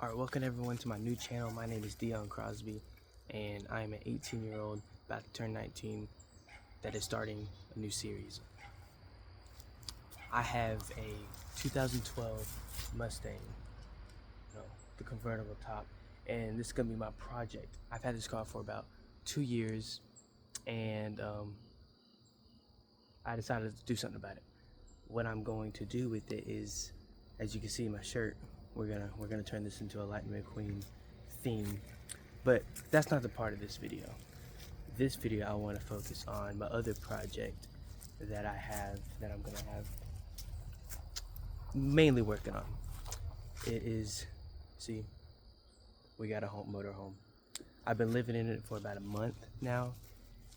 Alright, welcome everyone to my new channel. My name is D.M. Crosby, and I am an 18-year-old about to turn 19 that is starting a new series. I have a 2012 Mustang, the convertible top, and this is going to be my project. I've had this car for about 2 years, and I decided to do something about it. What I'm going to do with it is, as you can see in my shirt, we're gonna turn this into a Lightning McQueen theme. But that's not the part of this video. This video I want to focus on my other project that I'm gonna have mainly working on. It is, see, we got a motorhome. I've been living in it for about a month now,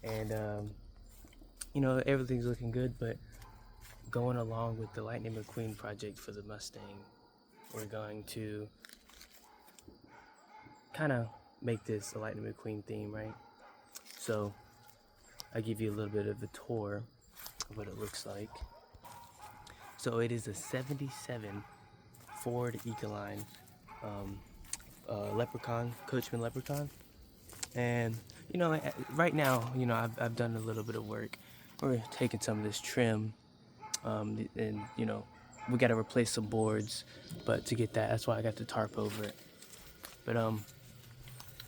and everything's looking good, but going along with the Lightning McQueen project for the Mustang, we're going to kind of make this a Lightning McQueen theme, right? So I'll give you a little bit of a tour of what it looks like. So it is a 77 Ford Ecoline Leprechaun, Coachman Leprechaun. And right now, I've done a little bit of work. We're taking some of this trim, and we got to replace some boards, but to get that's why I got the tarp over it. But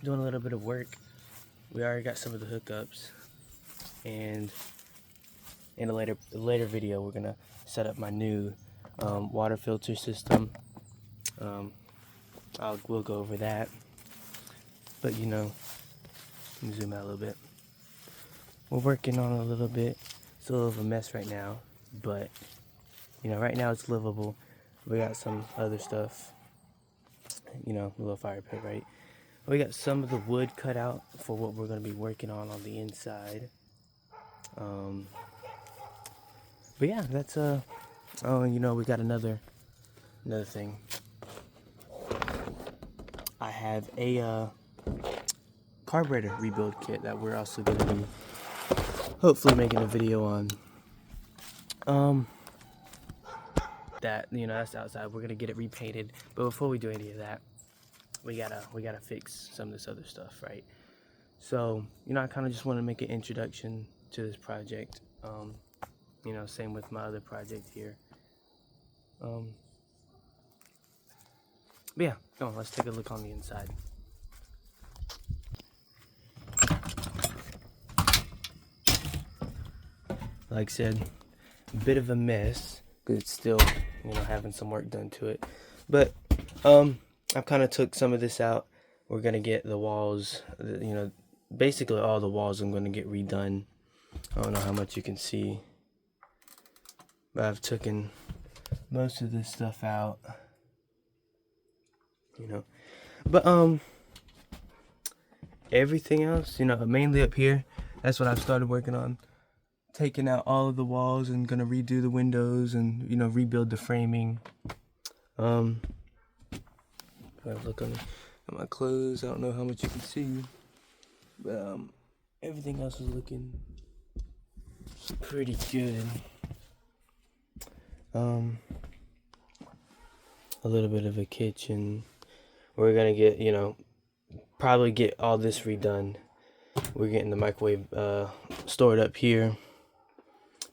doing a little bit of work. We already got some of the hookups, and in a later video we're gonna set up my new water filter system. We'll go over that, but let me zoom out a little bit. We're working on it a little bit. It's a little of a mess right now, but right now it's livable. We got some other stuff, a little fire pit, right? We got some of the wood cut out for what we're going to be working on the inside. But yeah, that's we got another thing. I have a carburetor rebuild kit that we're also going to be hopefully making a video on. That's outside. We're gonna get it repainted, but before we do any of that, we gotta fix some of this other stuff, right? So I kind of just want to make an introduction to this project. Same with my other project here. But yeah, come on, let's take a look on the inside. Like I said, a bit of a mess, because it's still having some work done to it, but I've kind of took some of this out. We're gonna get the walls, basically all the walls I'm gonna get redone. I don't know how much you can see, but I've taken most of this stuff out, but everything else, mainly up here, that's what I've started working on. Taking out all of the walls and gonna redo the windows and rebuild the framing. If I look at my clothes, I don't know how much you can see, but everything else is looking pretty good. A little bit of a kitchen. We're gonna get probably get all this redone. We're getting the microwave stored up here.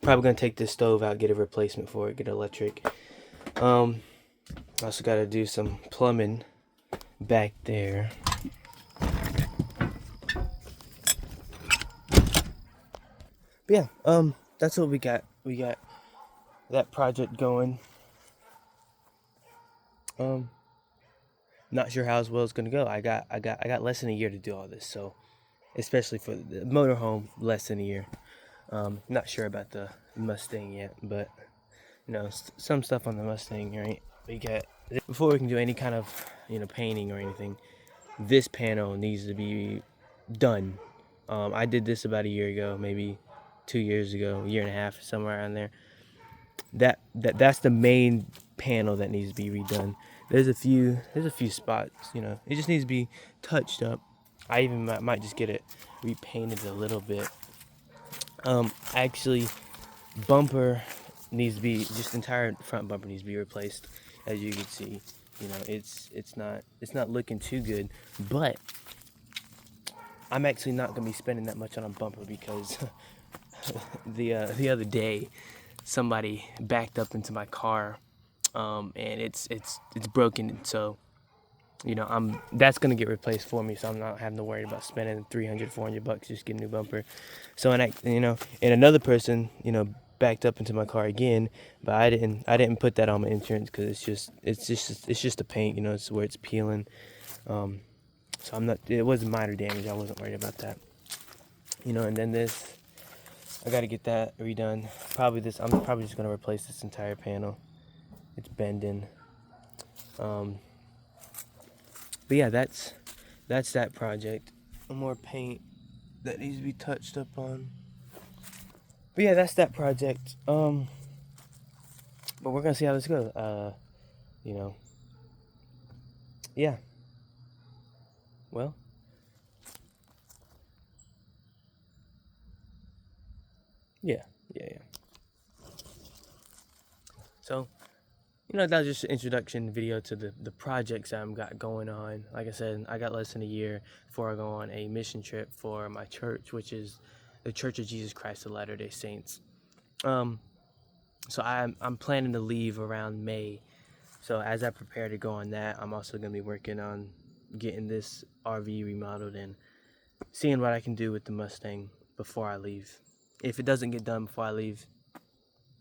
Probably gonna take this stove out, get a replacement for it, get electric. Also gotta do some plumbing back there. But yeah, that's what we got. We got that project going. Not sure how as well it's gonna go. I got less than a year to do all this, so especially for the motorhome, less than a year. Not sure about the Mustang yet, but some stuff on the Mustang, right? We got, before we can do any kind of painting or anything, this panel needs to be done. I did this about a year ago, maybe 2 years ago, a year and a half, somewhere around there. That's the main panel that needs to be redone. There's a few spots, it just needs to be touched up. I even might just get it repainted a little bit. Actually, bumper needs to be, just entire front bumper needs to be replaced, as you can see. You know, it's not looking too good, but I'm actually not gonna be spending that much on a bumper because the other day somebody backed up into my car, and it's broken. So you know, that's gonna get replaced for me. So I'm not having to worry about spending 300, 400 bucks just getting a new bumper. So and another person, backed up into my car again, but I didn't put that on my insurance because it's just the paint. It's where it's peeling. Um, so it wasn't minor damage. I wasn't worried about that. And then this, I got to get that redone. I'm probably just gonna replace this entire panel. It's bending. But yeah, that's that project. More paint that needs to be touched up on. But yeah, that's that project. But we're gonna see how this goes. You know, yeah. Well, yeah, yeah. So, that was just an introduction video to the projects I've got going on. Like I said, I got less than a year before I go on a mission trip for my church, which is the Church of Jesus Christ of Latter-day Saints. So I'm planning to leave around May. So as I prepare to go on that, I'm also gonna be working on getting this RV remodeled and seeing what I can do with the Mustang before I leave. If it doesn't get done before I leave,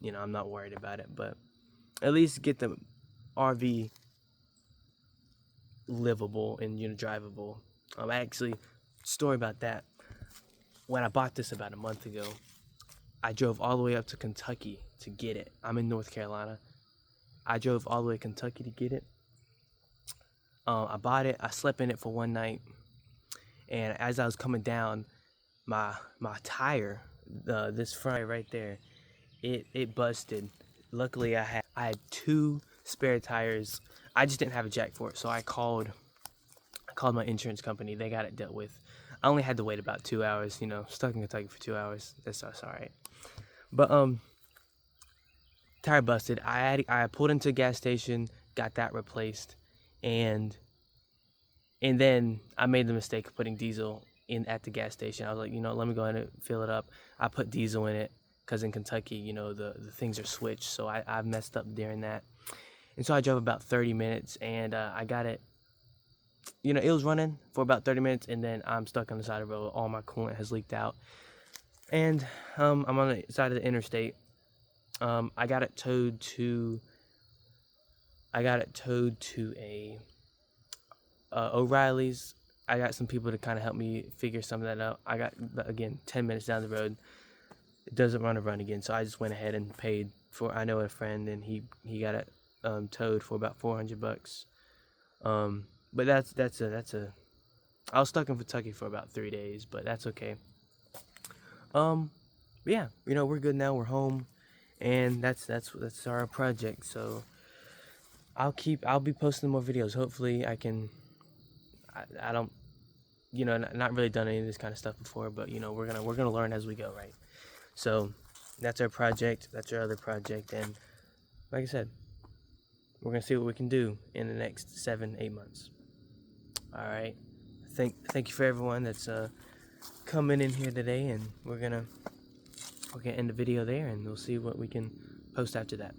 I'm not worried about it, but at least get the RV livable and drivable. Actually, story about that. When I bought this about a month ago, I drove all the way up to Kentucky to get it. I'm in North Carolina. I drove all the way to Kentucky to get it. I bought it. I slept in it for one night, and as I was coming down, my tire, this front right there, it busted. Luckily, I had two spare tires. I just didn't have a jack for it, so I called my insurance company. They got it dealt with. I only had to wait about 2 hours. Stuck in Kentucky for 2 hours. That's all right. But tire busted. I pulled into a gas station, got that replaced, and then I made the mistake of putting diesel in at the gas station. I was like, let me go ahead and fill it up. I put diesel in it because in Kentucky, the things are switched, so I messed up during that. And so I drove about 30 minutes, and I got it. It was running for about 30 minutes, and then I'm stuck on the side of the road. All my coolant has leaked out, and I'm on the side of the interstate. I got it towed to a O'Reilly's. I got some people to kind of help me figure some of that out. I got, again, 10 minutes down the road. It doesn't run again, so I just went ahead and paid for. I know a friend, and he got it towed for about $400. But that's a. I was stuck in Kentucky for about 3 days, but that's okay. Yeah, we're good now. We're home, and that's our project. So I'll be posting more videos. Hopefully, I can. I don't, not really done any of this kind of stuff before, but we're gonna learn as we go, right? So that's our project. That's our other project, and like I said, we're gonna see what we can do in the next 7-8 months. All right. Thank you for everyone that's coming in here today, and we're gonna end the video there, and we'll see what we can post after that.